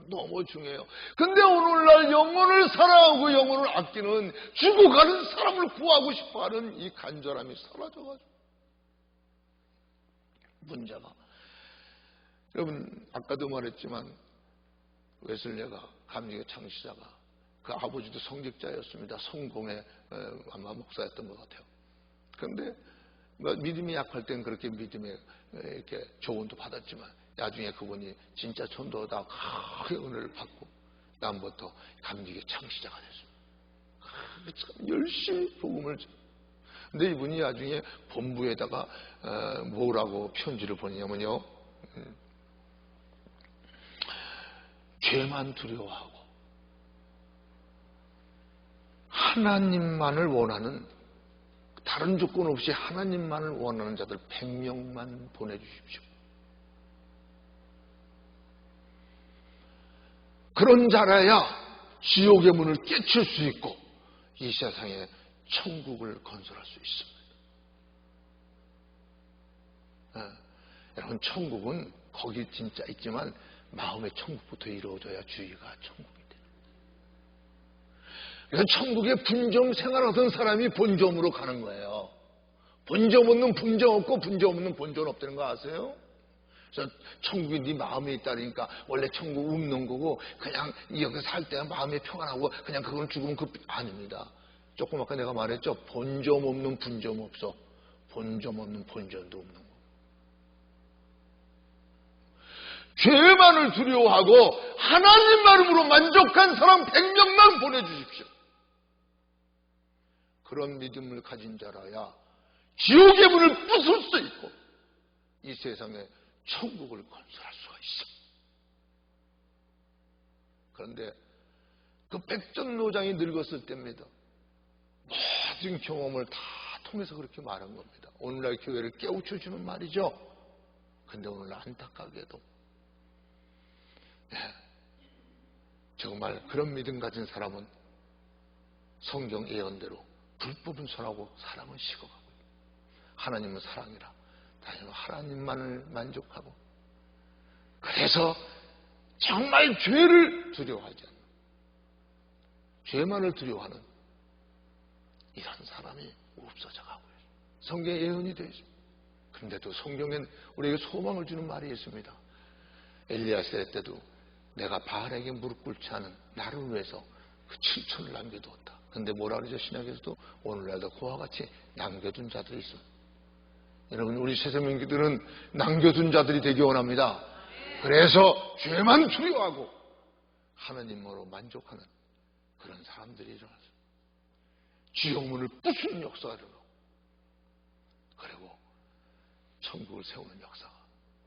너무 중요해요. 근데 오늘날 영혼을 사랑하고 영혼을 아끼는 죽어가는 사람을 구하고 싶어하는 이 간절함이 사라져가지고 문제가. 여러분 아까도 말했지만 웨슬레가 감리교 창시자가 그 아버지도 성직자였습니다. 성공의 아마 목사였던 것 같아요. 그런데 믿음이 약할 땐 그렇게 믿음에 이렇게 조언도 받았지만 나중에 그분이 진짜 전도하다 크게 은혜를 받고 다음부터 감리교 창시자가 됐습니다. 참 열심히 복음을. 근데 이분이 나중에 본부에다가 뭐라고 편지를 보내냐면요, 죄만 두려워하고 하나님만을 원하는, 다른 조건 없이 하나님만을 원하는 자들 100명만 보내주십시오. 그런 자라야 지옥의 문을 깨칠 수 있고 이 세상에 천국을 건설할 수 있습니다. 여러분 천국은 거기 진짜 있지만 마음의 천국부터 이루어져야 주의가 천국이 돼요. 그래서 천국에 분점 생활하던 사람이 본점으로 가는 거예요. 본점 없는 분점 없고 분점 없는 본점 없다는 거 아세요? 그래서 천국이 네 마음에 있다니까 원래 천국 없는 거고 그냥 여기 살 때 마음이 평안하고 그냥 그건 죽으면 아닙니다. 조금 아까 내가 말했죠. 본점 없는 분점 없어. 본점 없는 본점도 없는 거. 죄만을 두려워하고 하나님만으로 만족한 사람 100명만 보내주십시오. 그런 믿음을 가진 자라야 지옥의 문을 부술 수 있고 이 세상에 천국을 건설할 수가 있습니다. 그런데 그 백전노장이 늙었을 때입니다. 모든 경험을 다 통해서 그렇게 말한 겁니다. 오늘날 교회를 깨우쳐주는 말이죠. 근데 오늘날 안타깝게도 정말 그런 믿음 가진 사람은 성경 예언대로 불법은 선하고 사랑은 식어가고 하나님은 사랑이라 하나님만을 만족하고 그래서 정말 죄를 두려워하지 않는, 죄만을 두려워하는 이런 사람이 없어져 가고 있어요. 성경에 예언이 되어 있습니다. 그런데도 성경엔 우리에게 소망을 주는 말이 있습니다. 엘리야 세대 때도 내가 바알에게 무릎 꿇지 않은 나를 위해서 그 7천을 남겨두었다. 그런데 뭐라 그러죠? 신약에서도 오늘날도 그와 같이 남겨둔 자들이 있습니다. 여러분 우리 새생명기들은 남겨둔 자들이 되기 원합니다. 그래서 죄만 두려워하고 하나님으로 만족하는 그런 사람들이 일어났어요. 지옥문을 부수는 역사가 일어나고 그리고 천국을 세우는 역사가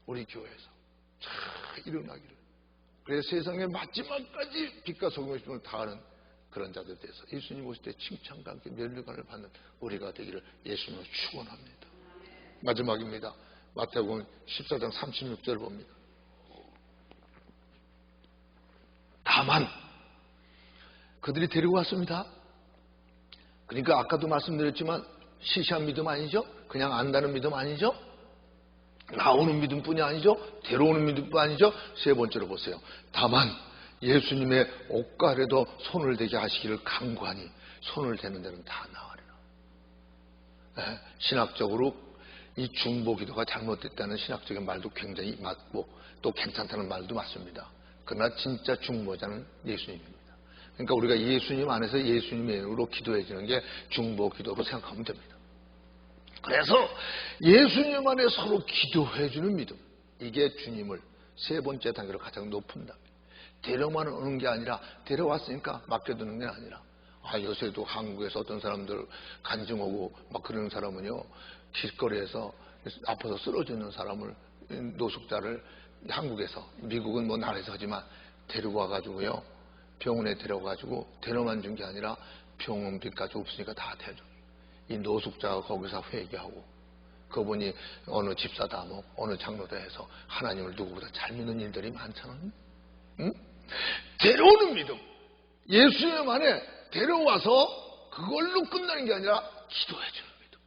우리 교회에서 잘 일어나기를. 그래서 세상의 마지막까지 빛과 소금의 힘을 다하는 그런 자들 대해서 예수님 오실 때 칭찬과 함께 면류관을 받는 우리가 되기를 예수님으로 축원합니다. 마지막입니다. 마태복음 14장 36절 봅니다. 다만 그들이 데리고 왔습니다. 그러니까 아까도 말씀드렸지만 시시한 믿음 아니죠? 그냥 안다는 믿음 아니죠? 나오는 믿음뿐이 아니죠? 데려오는 믿음뿐 아니죠? 세 번째로 보세요. 다만 예수님의 옷가에도 손을 대게 하시기를 간구하니 손을 대는 데는 다 나으리라. 네, 신학적으로 이 중보기도가 잘못됐다는 신학적인 말도 굉장히 맞고 또 괜찮다는 말도 맞습니다. 그러나 진짜 중보자는 예수님입니다. 그러니까 우리가 예수님 안에서 예수님으로 기도해주는 게 중보기도로 생각하면 됩니다. 그래서 예수님 안에 서로 기도해주는 믿음, 이게 주님을 세 번째 단계로 가장 높은 단계. 데려만 오는 게 아니라 데려왔으니까 맡겨두는 게 아니라 요새도 한국에서 어떤 사람들 간증 오고 막 그러는 사람은요, 길거리에서 아파서 쓰러지는 사람을, 노숙자를 한국에서, 미국은 뭐 나라에서 하지만 데리고 와가지고요, 병원에 데려가지고 데려만 준 게 아니라 병원비까지 없으니까 다 대줘. 이 노숙자가 거기서 회개하고 그분이 어느 집사다목 어느 장로다 해서 하나님을 누구보다 잘 믿는 일들이 많잖아요. 응? 데려오는 믿음, 예수님 안에 데려와서 그걸로 끝나는 게 아니라 기도해주는 믿음.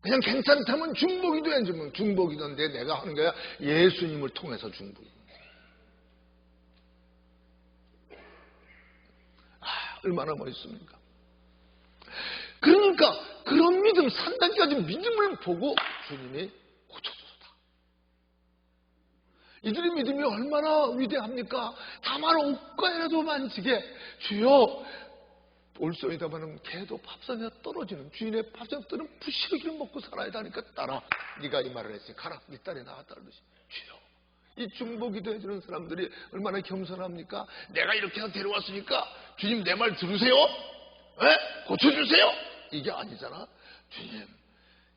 그냥 괜찮다면 중보기도 해주면 중보기도인데 내가 하는 거야 예수님을 통해서 중보기. 얼마나 멋있습니까? 그러니까 그런 믿음, 산단까지 믿음을 보고 주님이 고쳐주셨다. 이들의 믿음이 얼마나 위대합니까? 다만 옷가에라도 만지게 주여 올소이다마는 개도 밥상에 떨어지는 주인의 밥상 떠는 부시러기를 먹고 살아야 하니까 딸아 네가 이 말을 했으니 가라 네 딸이 나왔다 그러듯이 주여 이 중보기도 해주는 사람들이 얼마나 겸손합니까? 내가 이렇게 해서 데려왔으니까 주님 내 말 들으세요? 에? 고쳐주세요? 이게 아니잖아. 주님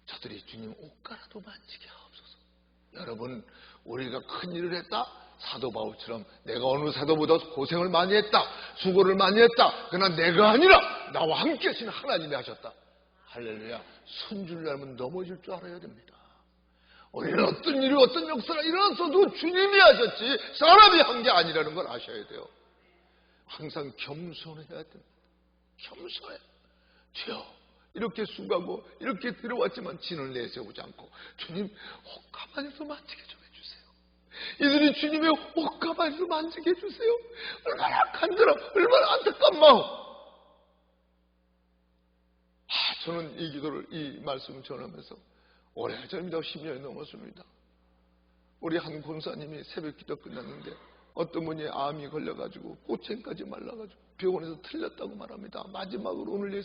저들이 주님 옷가라도 만지게 하옵소서. 여러분 우리가 큰일을 했다? 사도 바울처럼 내가 어느 사도보다 고생을 많이 했다, 수고를 많이 했다, 그러나 내가 아니라 나와 함께 하신 하나님이 하셨다. 할렐루야. 손줄라면 넘어질 줄 알아야 됩니다. 우리는 어떤 일이 어떤 역사가 일어났어도 주님이 하셨지 사람이 한 게 아니라는 걸 아셔야 돼요. 항상 겸손해야 됩니다. 겸손해. 주여 이렇게 수고하고 이렇게 들어왔지만 진을 내세우지 않고 주님 옷가만에서 만지게 좀 해주세요. 이들이 주님의 옷가만에서 만지게 해주세요. 얼마나 간절함, 얼마나 안타까운 마음. 저는 이 기도를, 이 말씀을 전하면서 오래전입니다. 10년이 넘었습니다. 우리 한 권사님이 새벽 기도 끝났는데 어떤 분이 암이 걸려가지고 꼬챙까지 말라가지고 병원에서 틀렸다고 말합니다. 마지막으로 오늘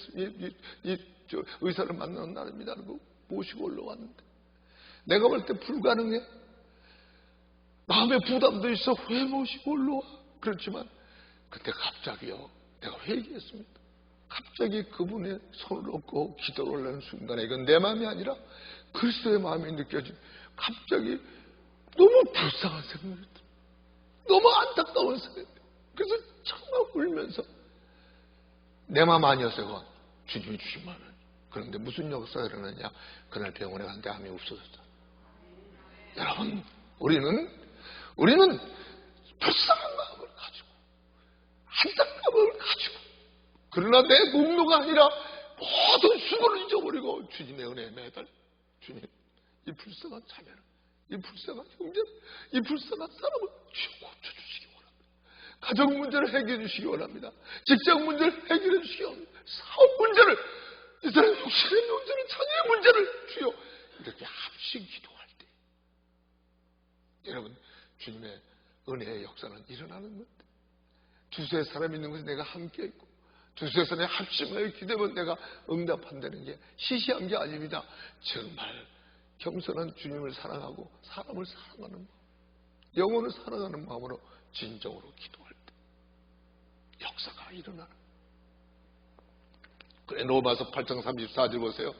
의사를 만나는 날입니다. 그리고 모시고 올라왔는데 내가 볼 때 불가능해. 마음에 부담도 있어. 왜 모시고 올라와? 그렇지만 그때 갑자기요 내가 회개했습니다. 갑자기 그분의 손을 얻고 기도를 하는 순간에 이건 내 마음이 아니라 그리스도의 마음이 느껴진 갑자기 너무 불쌍한 생각이 들어요. 너무 안타까운 생각이 들어요. 그래서 정말 울면서 내 마음 아니었어요. 그건 주님이 주신 마음은. 그런데 무슨 역사가 일어나냐? 그날 병원에 갔는데 암이 없어졌다. 여러분 우리는 불쌍한 마음을 가지고 안타까움을 가지고 그러나 내 공로가 아니라 모든 수고를 잊어버리고 주님의 은혜에 매달 주님 이 불쌍한 자매를 이 불쌍한 형제를 이 불쌍한 사람을 고쳐주시기 원합니다. 가정 문제를 해결해 주시기 원합니다. 직장 문제를 해결해 주시기 원합니다. 사업 문제를 이 사람 육신의 문제를 자녀의 문제를 주여 이렇게 합심 기도할 때 여러분 주님의 은혜의 역사는 일어나는 건데 두세 사람 있는 곳에 내가 함께 있고 두세 사람이 합심하여 기도하면 내가 응답한다는 게 시시한 게 아닙니다. 정말 겸손한 주님을 사랑하고 사람을 사랑하는 마음, 영혼을 사랑하는 마음으로 진정으로 기도할 때 역사가 일어나는. 그래 로마서 8장 34절 보세요.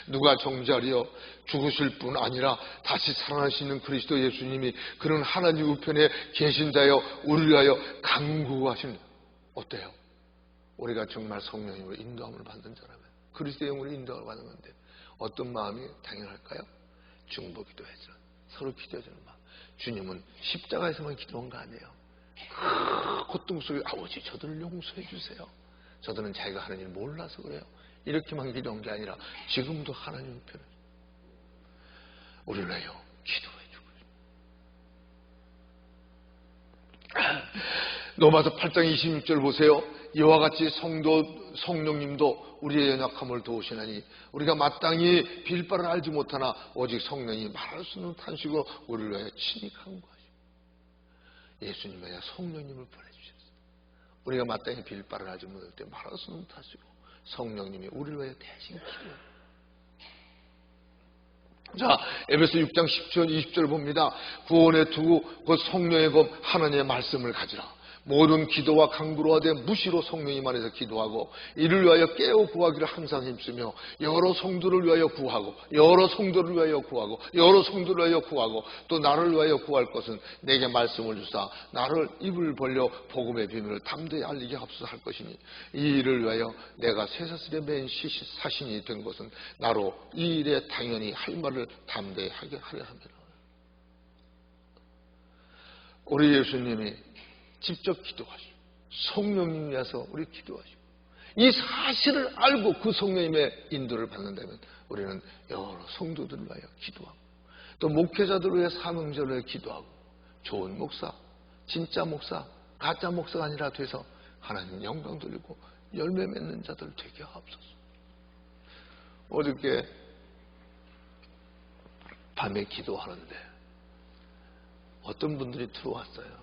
누가 정죄하리요? 죽으실 뿐 아니라 다시 살아나시는 그리스도 예수님이 그런 하나님 우편에 계신다여 우리를 위하여 간구하십니다. 어때요? 우리가 정말 성령님으로 인도함을 받는 자라면 그리스도의 영으로 인도함을 받는 건데 어떤 마음이 당연할까요? 중보기도 해주는 서로 기도해주는 마음. 주님은 십자가에서만 기도한 거 아니에요. 그 고통 속에 아버지 저들을 용서해 주세요. 저들은 자기가 하는 일 몰라서 그래요. 이렇게만 기도한 게 아니라 지금도 하나님 편에 우리를 위하여 기도해주고 로마서 8장 26절 보세요. 이와 같이 성령님도 우리의 연약함을 도우시나니 우리가 마땅히 빌 바를 알지 못하나 오직 성령이 말할 수 없는 탄식으로 우리를 위하여 친히 간구하시고 예수님이 아니라 성령님을 보내주셨어요. 우리가 마땅히 빌 바를 알지 못할 때 말할 수 없는 탄식으로 성령님이 우리를 위하여 대신 기도해요. 자, 에베소 6장 10절 20절 봅니다. 구원의 투구 곧 성령의 검 하나님의 말씀을 가지라. 모든 기도와 간구로 하되 무시로 성령님 안에서 기도하고 이를 위하여 깨어 구하기를 항상 힘쓰며 여러 성도를 위하여 구하고 여러 성도를 위하여 구하고 여러 성도를 위하여 구하고 또 나를 위하여 구할 것은 내게 말씀을 주사 나를 입을 벌려 복음의 비밀을 담대히 알리게 하옵소서 할 것이니 이 일을 위하여 내가 쇠사슬에 맨 사신이 된 것은 나로 이 일에 당연히 할 말을 담대히 하게 하려 합니다. 우리 예수님이 직접 기도하시고 성령님이 와서 우리 기도하시고 이 사실을 알고 그 성령님의 인도를 받는다면 우리는 여러 성도들을 위하여 기도하고 또 목회자들을 위해 사명자를 위해 기도하고 좋은 목사, 진짜 목사, 가짜 목사가 아니라 돼서 하나님 영광 돌리고 열매 맺는 자들 되게 하옵소서. 어저께 밤에 기도하는데 어떤 분들이 들어왔어요.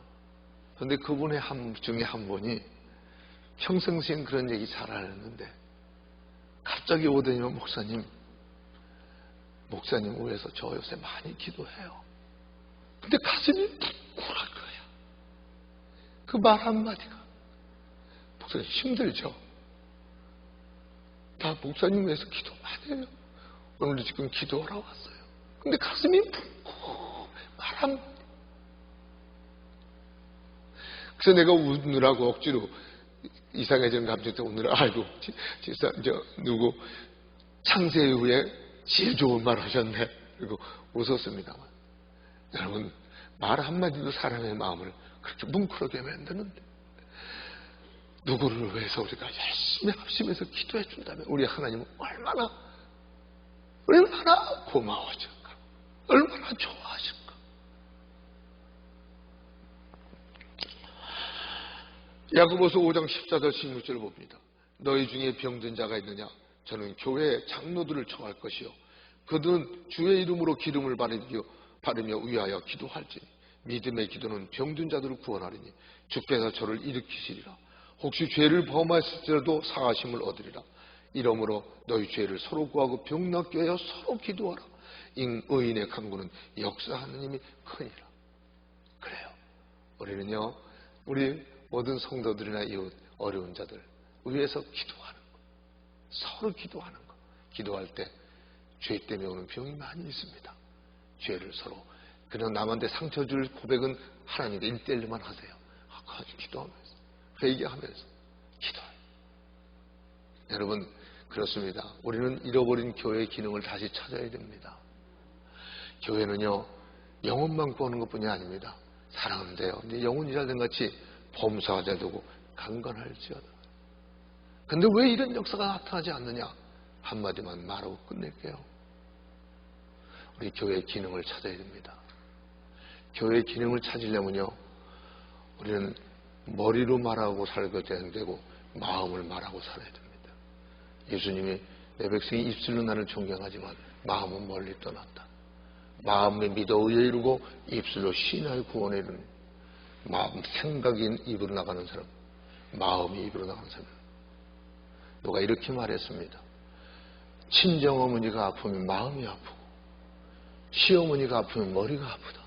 그런데 그분의 중에 한 분이 평상시엔 그런 얘기 잘 안 했는데 갑자기 오더니만 목사님 위해서 저 요새 많이 기도해요. 근데 가슴이 쿵쿵할 거야. 그 말 한마디가. 목사님 힘들죠? 다 목사님 위해서 기도 많이 해요. 오늘도 지금 기도하러 왔어요. 근데 가슴이 쿵쿵 말 한마디. 그래서 내가 웃느라고 억지로 이상해진 감정 때 오늘 아이고 진짜 누구 창세 이후에 제일 좋은 말 하셨네. 그리고 웃었습니다만 여러분 말 한마디도 사람의 마음을 그렇게 뭉클하게 만드는데 누구를 위해서 우리가 열심히 합심해서 기도해 준다면 우리 하나님은 얼마나 고마워질까, 얼마나 좋아하실까. 야고보서 5장 14절 16절을 봅니다. 너희 중에 병든 자가 있느냐? 저는 교회 장로들을 청할 것이요 그들은 주의 이름으로 기름을 바르며 위하여 기도할지니 믿음의 기도는 병든 자들을 구원하리니 주께서 저를 일으키시리라. 혹시 죄를 범하였을지라도 사하심을 얻으리라. 이러므로 너희 죄를 서로 구하고 병 낫게 하여 서로 기도하라. 의인의 간구는 역사하는 힘이 크니라. 그래요. 우리는요 우리 모든 성도들이나 이웃 어려운 자들 위해서 기도하는 것, 서로 기도하는 것. 기도할 때 죄 때문에 오는 병이 많이 있습니다. 죄를 서로 그냥 남한테 상처 줄 고백은 하나님께 1대1로만 하세요. 기도하면서 회개하면서 기도해요. 여러분 그렇습니다. 우리는 잃어버린 교회의 기능을 다시 찾아야 됩니다. 교회는요 영혼만 구하는 것뿐이 아닙니다. 사랑은 돼요. 근데 영혼이 잘된 같이 범사가 잘 되고 강건할지어다. 근데 왜 이런 역사가 나타나지 않느냐? 한마디만 말하고 끝낼게요. 우리 교회의 기능을 찾아야 됩니다. 교회의 기능을 찾으려면요 우리는 머리로 말하고 살아도 안 되고 마음을 말하고 살아야 됩니다. 예수님이 내 백성이 입술로 나를 존경하지만 마음은 멀리 떠났다. 마음에 믿어 의에 이르고 입술로 신하의 구원에 이르는 마음 생각이 입으로 나가는 사람, 마음이 입으로 나가는 사람. 누가 이렇게 말했습니다. 친정어머니가 아프면 마음이 아프고 시어머니가 아프면 머리가 아프다.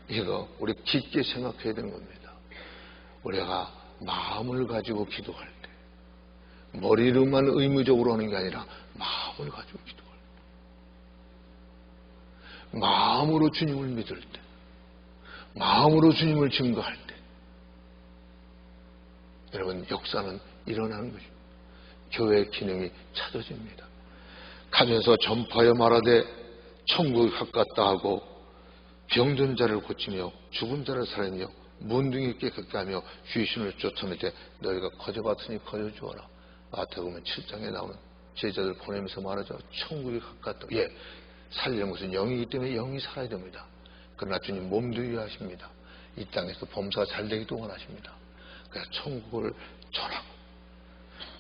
이거 우리 깊게 생각해야 되는 겁니다. 우리가 마음을 가지고 기도할 때 머리로만 의무적으로 하는 게 아니라 마음을 가지고 기도할 때 마음으로 주님을 믿을 때 마음으로 주님을 증거할 때 여러분 역사는 일어나는 것입니다. 교회의 기능이 찾아집니다. 가면서 전파하여 말하되 천국이 가깝다 하고 병든 자를 고치며 죽은 자를 살리며 문둥이 깨끗게 하며 귀신을 쫓아내되 너희가 거저받으니 거저주어라. 마태복음 7장에 나오는 제자들 보내면서 말하죠. 천국이 가깝다. 예, 살리는 것은 영이기 때문에 영이 살아야 됩니다. 그러나 주님 몸도 위하십니다. 이 땅에서 범사가 잘 되기도 원하십니다. 그래서 천국을 전하고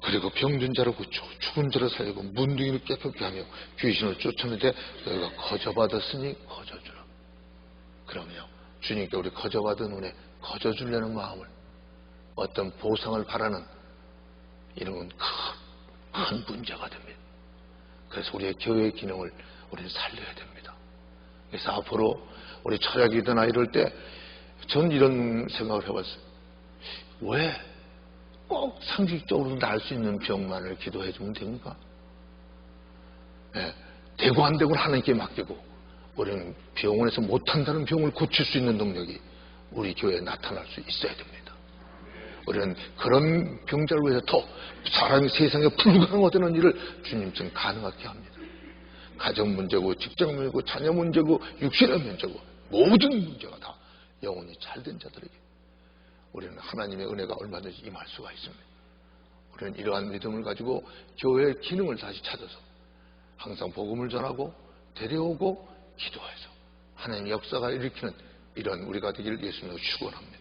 그리고 병든 자를 고치고 죽은 자를 살리고 문둥이를 깨끗게 하며 귀신을 쫓아내되 너희가 거저받았으니 거저주라. 그러면요 주님께 우리 거저받은 은혜 거저주려는 마음을 어떤 보상을 바라는 이런 건 큰 문제가 됩니다. 그래서 우리의 교회의 기능을 우리는 살려야 됩니다. 그래서 앞으로 우리 철학이거나 이럴 때 전 이런 생각을 해봤어요. 왜 꼭 상식적으로 나을 수 있는 병만을 기도해 주면 됩니까? 네, 되고 안 되고 하나님께 맡기고 우리는 병원에서 못한다는 병을 고칠 수 있는 능력이 우리 교회에 나타날 수 있어야 됩니다. 우리는 그런 병자를 위해서 더 사람이 세상에 불가능하다는 일을 주님처럼 가능하게 합니다. 가정 문제고 직장 문제고 자녀 문제고 육신의 문제고 모든 문제가 다 영혼이 잘된 자들에게 우리는 하나님의 은혜가 얼마든지 임할 수가 있습니다. 우리는 이러한 믿음을 가지고 교회의 기능을 다시 찾아서 항상 복음을 전하고 데려오고 기도해서 하나님의 역사가 일으키는 이런 우리가 되기를 예수님으로 축원합니다.